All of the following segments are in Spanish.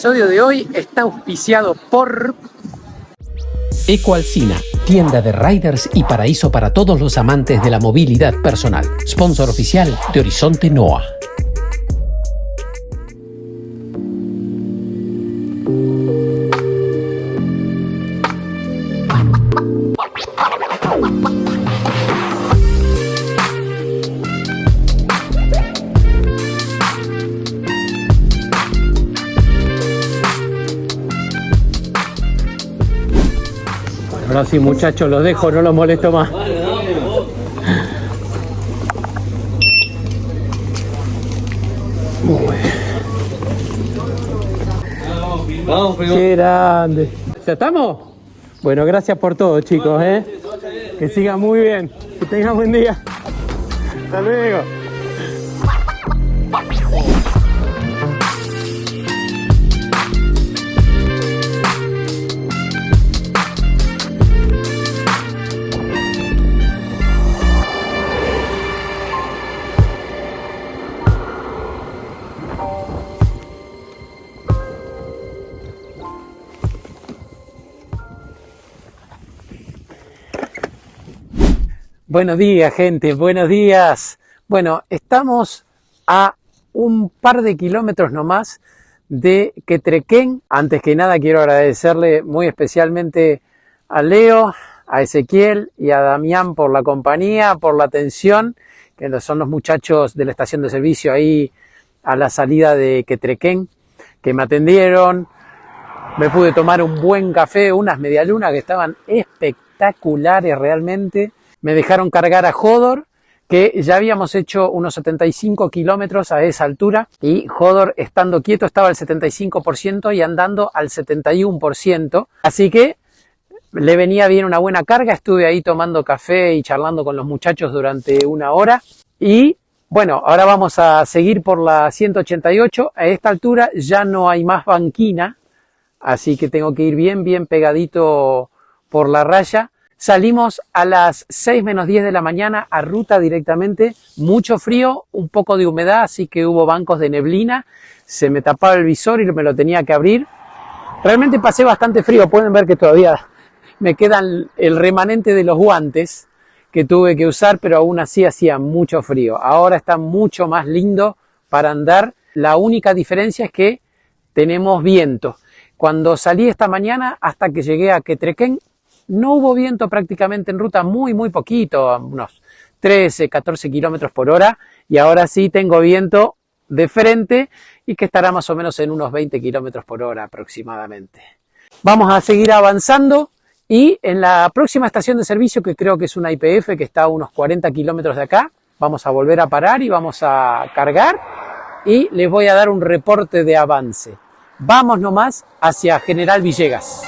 episodio de hoy está auspiciado por Ecoalcina, tienda de riders y paraíso para todos los amantes de la movilidad personal. Sponsor oficial de Horizonte NOA. Ahora sí, muchachos, los dejo, no los molesto más. Muy bien. Vamos, primo. Qué grande. ¿Ya estamos? Bueno, gracias por todo, chicos, ¿eh? Que sigan muy bien. Que tengan buen día. Hasta luego. Buenos días, gente, buenos días. Bueno, estamos a un par de kilómetros nomás de Quetrequén. Antes que nada quiero agradecerle muy especialmente a Leo, a Ezequiel y a Damián por la compañía, por la atención, que son los muchachos de la estación de servicio ahí a la salida de Quetrequén, que me atendieron. Me pude tomar un buen café, unas medialunas que estaban espectaculares realmente. Me dejaron cargar a Hodor, que ya habíamos hecho unos 75 kilómetros a esa altura y Hodor estando quieto estaba al 75% y andando al 71%. Así que le venía bien una buena carga, estuve ahí tomando café y charlando con los muchachos durante una hora. Y bueno, ahora vamos a seguir por la 188. A esta altura ya no hay más banquina, así que tengo que ir bien pegadito por la raya. Salimos a las 6 menos 10 de la mañana a ruta directamente, mucho frío, un poco de humedad, así que hubo bancos de neblina, se me tapaba el visor y me lo tenía que abrir. Realmente pasé bastante frío, pueden ver que todavía me quedan el remanente de los guantes que tuve que usar, pero aún así hacía mucho frío. Ahora está mucho más lindo para andar, la única diferencia es que tenemos viento. Cuando salí esta mañana hasta que llegué a Quetrequén, no hubo viento prácticamente en ruta, muy poquito, unos 13, 14 kilómetros por hora, y ahora sí tengo viento de frente y que estará más o menos en unos 20 kilómetros por hora aproximadamente. Vamos a seguir avanzando y en la próxima estación de servicio, que creo que es una YPF, que está a unos 40 kilómetros de acá, vamos a volver a parar y vamos a cargar y les voy a dar un reporte de avance. Vamos nomás hacia General Villegas.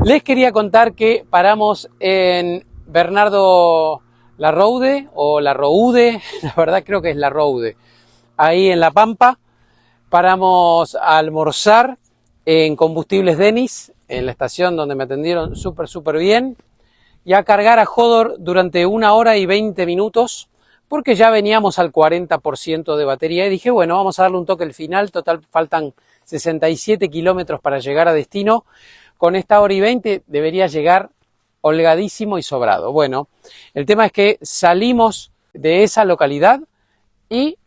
Les quería contar que paramos en Bernardo Larroude o Larroude, la verdad creo que es Larroude, ahí en La Pampa. Paramos a almorzar en Combustibles Denis, en la estación donde me atendieron súper bien, y a cargar a Hodor durante 1 hora y 20 minutos, porque ya veníamos al 40% de batería y dije, bueno, vamos a darle un toque al final, total faltan 67 kilómetros para llegar a destino. Con esta hora y 20 debería llegar holgadísimo y sobrado. Bueno, el tema es que salimos de esa localidad y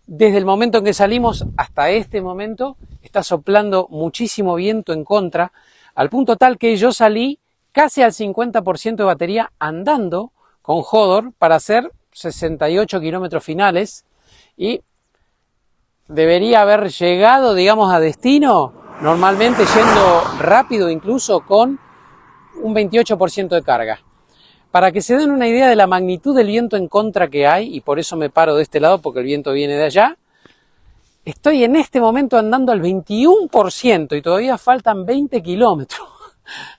desde el momento en que salimos hasta este momento está soplando muchísimo viento en contra, al punto tal que yo salí casi al 50% de batería andando con Hodor para hacer 68 kilómetros finales y debería haber llegado, digamos, a destino normalmente yendo rápido, incluso con un 28% de carga. Para que se den una idea de la magnitud del viento en contra que hay, y por eso me paro de este lado porque el viento viene de allá, estoy en este momento andando al 21% y todavía faltan 20 kilómetros.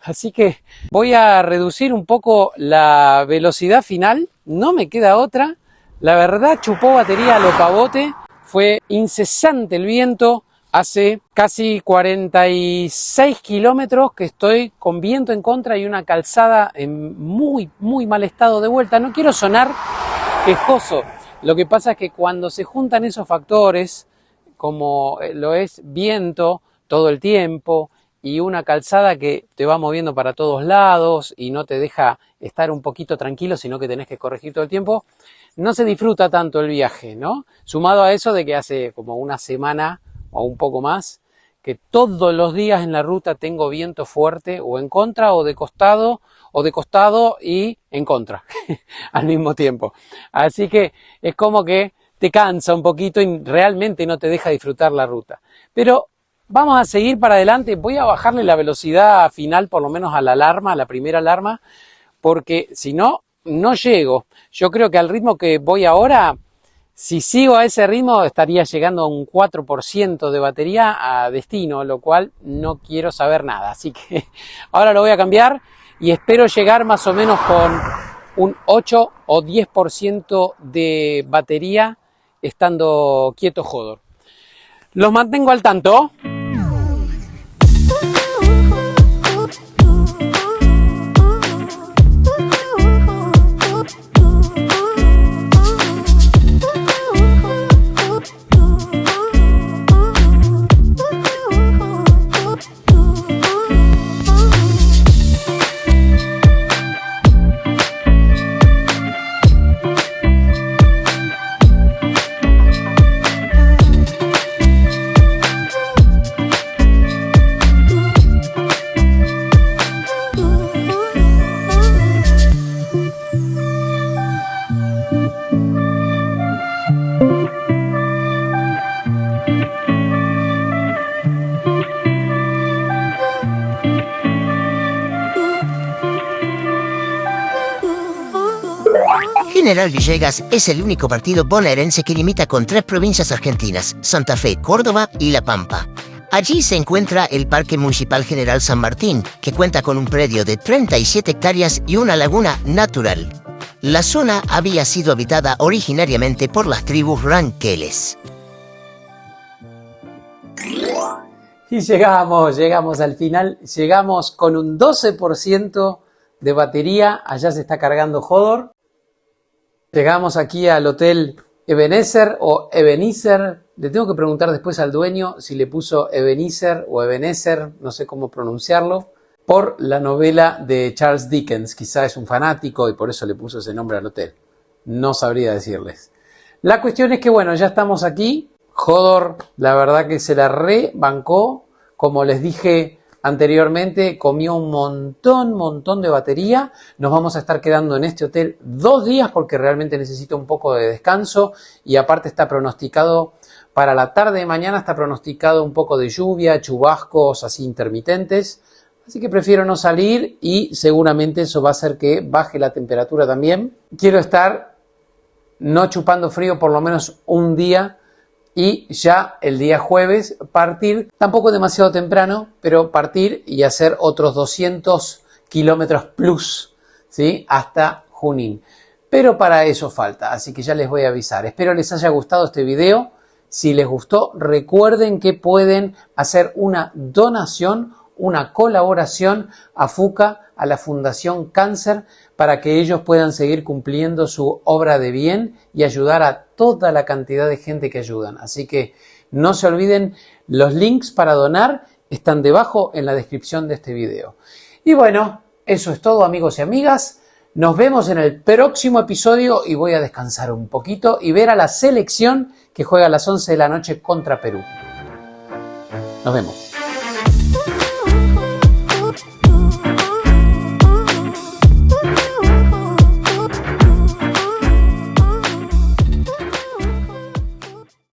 Así que voy a reducir un poco la velocidad final, no me queda otra. La verdad, chupó batería a lo pavote, fue incesante el viento. Hace casi 46 kilómetros que estoy con viento en contra y una calzada en muy mal estado de vuelta. No quiero sonar quejoso, lo que pasa es que cuando se juntan esos factores, como lo es viento todo el tiempo y una calzada que te va moviendo para todos lados y no te deja estar un poquito tranquilo, sino que tenés que corregir todo el tiempo, no se disfruta tanto el viaje, ¿no? Sumado a eso de que hace como una semana o un poco más, que todos los días en la ruta tengo viento fuerte o en contra o de costado y en contra al mismo tiempo. Así que es como que te cansa un poquito y realmente no te deja disfrutar la ruta. Pero vamos a seguir para adelante. Voy a bajarle la velocidad final por lo menos a la alarma, a la primera alarma, porque si no, no llego. Yo creo que al ritmo que voy ahora, si sigo a ese ritmo, estaría llegando a un 4% de batería a destino, lo cual no quiero saber nada. Así que ahora lo voy a cambiar y espero llegar más o menos con un 8 o 10% de batería estando quieto Hodor. Los mantengo al tanto. General Villegas es el único partido bonaerense que limita con 3 provincias argentinas, Santa Fe, Córdoba y La Pampa. Allí se encuentra el Parque Municipal General San Martín, que cuenta con un predio de 37 hectáreas y una laguna natural. La zona había sido habitada originariamente por las tribus ranqueles. Y llegamos al final, llegamos con un 12% de batería, allá se está cargando Hodor. Llegamos aquí al hotel Ebenezer o Ebenezer, le tengo que preguntar después al dueño si le puso Ebenezer o Ebenezer, no sé cómo pronunciarlo, por la novela de Charles Dickens, quizá es un fanático y por eso le puso ese nombre al hotel, no sabría decirles. La cuestión es que bueno, ya estamos aquí, Hodor la verdad que se la rebancó, como les dije anteriormente, comió un montón de batería. Nos vamos a estar quedando en este hotel 2 días porque realmente necesito un poco de descanso y aparte está pronosticado para la tarde de mañana, está pronosticado un poco de lluvia, chubascos así intermitentes, así que prefiero no salir y seguramente eso va a hacer que baje la temperatura también. Quiero estar no chupando frío por lo menos un día y ya el día jueves partir, tampoco demasiado temprano, pero partir y hacer otros 200 kilómetros plus, ¿sí? Hasta Junín. Pero para eso falta, así que ya les voy a avisar. Espero les haya gustado este video. Si les gustó, recuerden que pueden hacer una donación, una colaboración a FUCA, a la Fundación Cáncer, para que ellos puedan seguir cumpliendo su obra de bien y ayudar a toda la cantidad de gente que ayudan. Así que no se olviden, los links para donar están debajo en la descripción de este video. Y bueno, eso es todo, amigos y amigas. Nos vemos en el próximo episodio y voy a descansar un poquito y ver a la selección que juega a las 11 de la noche contra Perú. Nos vemos.